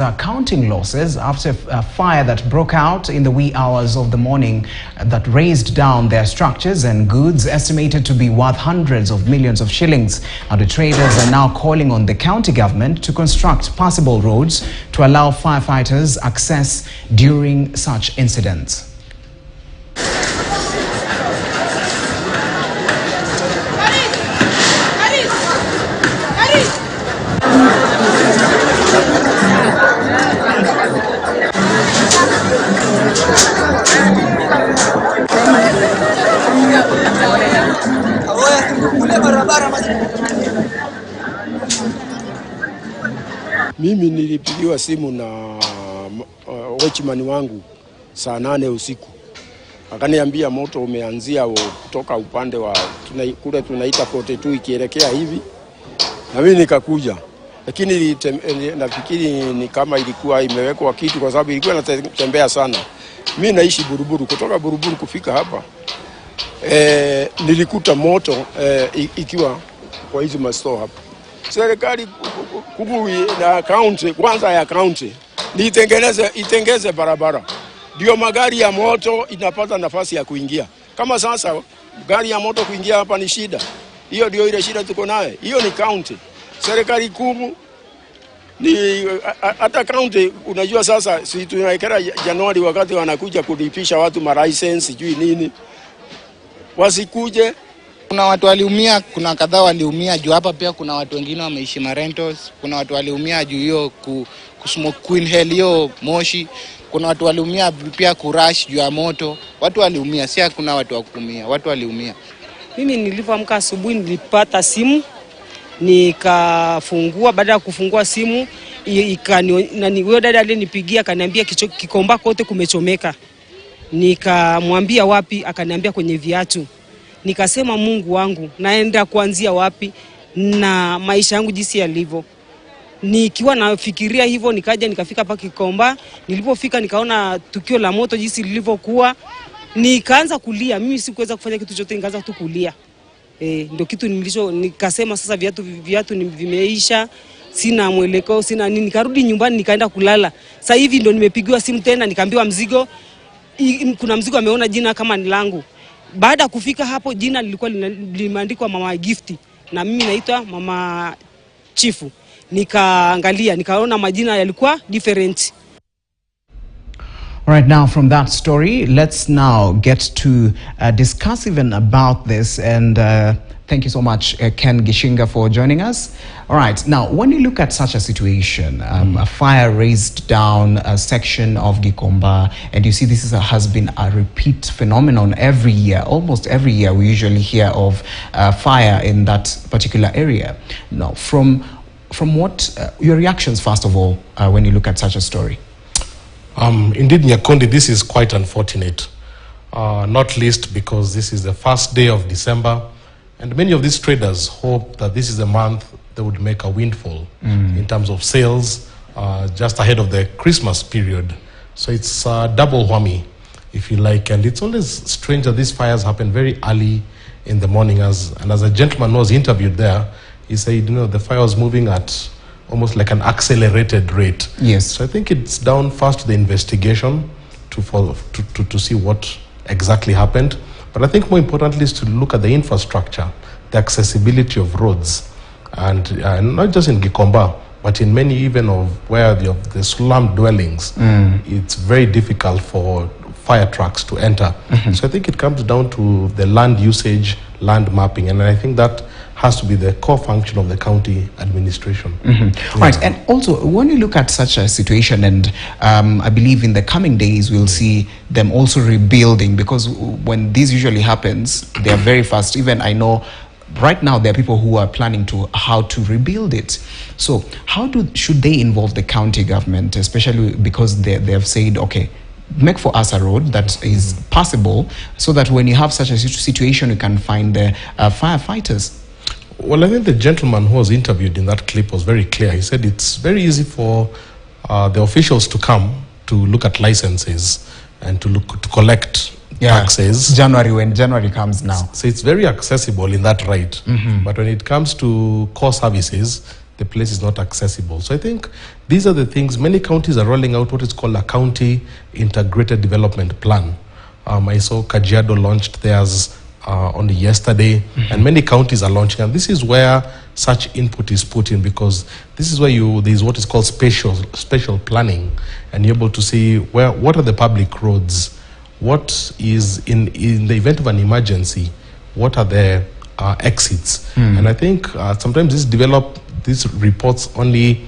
Counting losses after a fire that broke out in the wee hours of the morning that razed down their structures and goods estimated to be worth hundreds of millions of shillings. Now the traders are now calling on the county government to construct passable roads to allow firefighters access during such incidents. Mimi nilipigiwa simu na watchman wangu saa 8 usiku. Akaniambia moto umeanzia kutoka upande wa kule tunaita 42 ikielekea hivi. Na mimi nikakuja. Lakini nafikiri ni kama ilikuwa imewekwa kitu kwa sababu ilikuwa inatembea sana. Mimi naishi Buruburu, kutoka Buruburu kufika hapa nilikuta moto ikiwa kwa hizo masto hapa. Serikali na county, kwanza ya county ni itengeze barabara. Ndio magari ya moto inapata nafasi ya kuingia. Kama sasa gari ya moto kuingia hapa ni shida. Hiyo ndio ile shida tuko nayo. Hiyo ni county. Serikali kuu ni hata county, unajua sasa si tunaikera Januari wakati wanakuja kulipisha watu ma license sijui nini. Wasikuje. Kuna watu waliumia, kuna kadhaa waliumia juu hapa pia kuna watu wengine wameishi ma rentals, kuna watu waliumia juu hiyo kusmoke inhale hiyo moshi, kuna watu waliumia pia crash juu ya moto. Watu waliumia, si kuna watu wa kuumia, watu waliumia. Mimi nilipoamka asubuhi nilipata simu, nikafungua, baada ya kufungua simu huyo dada alinipigia akaniambia Gikomba kote kumechomeka. Nikamwambia wapi, akaniambia kwenye viatu. Nikasema Mungu wangu, naenda kuanzia wapi na maisha yangu jinsi yalivyo. Nikiwa nafikiria hivyo nikaja nikafika hapa Gikomba. Nilipofika nikaona tukio la moto jinsi lilivyokuwa. Nikaanza kulia, mimi sikuweza kufanya kitu chochote, nikaanza tu kulia. Ndio kitu nikasema sasa viatu vimeisha, sina mwelekeo, sina nini. Nikarudi nyumbani nikaenda kulala. Sasa hivi ndio nimepigiwa simu tena nikaambiwa mzigo, kuna mzigo ameona jina kama ni langu. Baada kufika hapo jina lilikuwa limeandikwa Mama Gifti na mimi naitwa Mama Chifu. Nikaangalia nikaona majina yalikuwa different. All right, now from that story, let's now get to discuss even about this, and thank you so much, Ken Gishinga, for joining us. All right, now when you look at such a situation, a fire razed down a section of Gikomba, and you see this has been a repeat phenomenon every year. Almost every year we usually hear of fire in that particular area. Now, from what your reactions, first of all, when you look at such a story? Indeed, Nyakondi, this is quite unfortunate, not least because this is the first day of December, and many of these traders hope that this is a month they would make a windfall in terms of sales just ahead of the Christmas period. So it's a double whammy, if you like, and it's always strange that these fires happen very early in the morning. As a gentleman who was interviewed there, he said, the fire was moving at almost like an accelerated rate. Yes. So I think it's down first to the investigation to see what exactly happened. But I think more importantly is to look at the infrastructure, the accessibility of roads, and not just in Gikomba, but in many even of where the slum dwellings, it's very difficult for fire trucks to enter. So I think it comes down to the land usage, land mapping, and I think that has to be the core function of the county administration. Right, and also when you look at such a situation, and I believe in the coming days we'll see them also rebuilding, because when this usually happens, they are very fast. Even I know right now there are people who are planning how to rebuild it. So how should they involve the county government, especially because they have said, okay, make for us a road that is passable, so that when you have such a situation you can find the firefighters? Well, I think the gentleman who was interviewed in that clip was very clear. He said it's very easy for the officials to come to look at licenses and to collect taxes. When January comes now. So it's very accessible in that right. But when it comes to core services, the place is not accessible. So I think these are the things. Many counties are rolling out what is called a county integrated development plan. I saw Kajiado launched theirs only yesterday, and many counties are launching. And this is where such input is put in, because this is where there's what is called spatial planning, and you're able to see what are the public roads, what is in the event of an emergency, what are the exits. And I think sometimes these reports only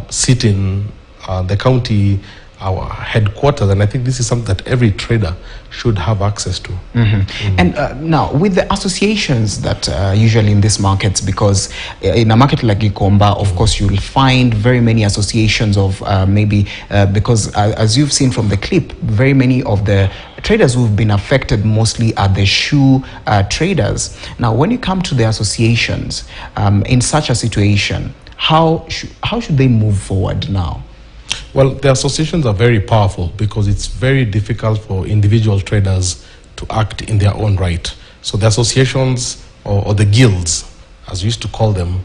sit in the county headquarters, and I think this is something that every trader should have access to. And now, with the associations that usually in these markets, because in a market like Gikomba, of course, you will find very many associations of because as you've seen from the clip, very many of the traders who've been affected mostly are the shoe traders. Now, when you come to the associations, in such a situation, how should they move forward now? Well, the associations are very powerful because it's very difficult for individual traders to act in their own right. So the associations or the guilds, as we used to call them,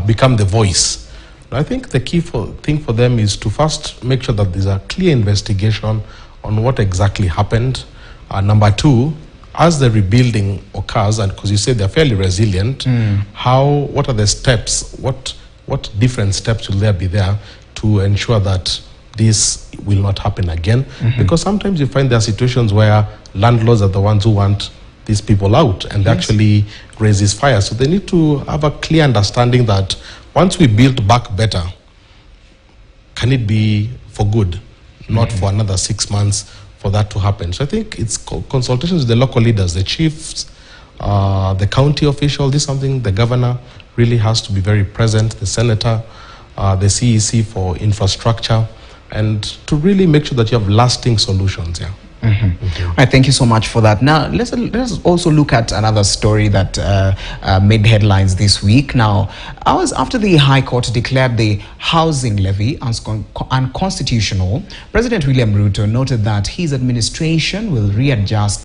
become the voice. I think the key thing for them is to first make sure that there's a clear investigation on what exactly happened. Number two, as the rebuilding occurs, and because you say they're fairly resilient, what are the steps? What different steps will there be there to ensure that this will not happen again? Because sometimes you find there are situations where landlords are the ones who want these people out, and they actually raise this fire. So they need to have a clear understanding that once we build back better, can it be for good, not for another 6 months for that to happen. So I think it's consultations with the local leaders, the chiefs, the county official. This is something the governor really has to be very present, the senator, the CEC for infrastructure, and to really make sure that you have lasting solutions. All right, thank you so much for that. Now, let's also look at another story that made headlines this week. Now, hours after the High Court declared the housing levy unconstitutional, President William Ruto noted that his administration will readjust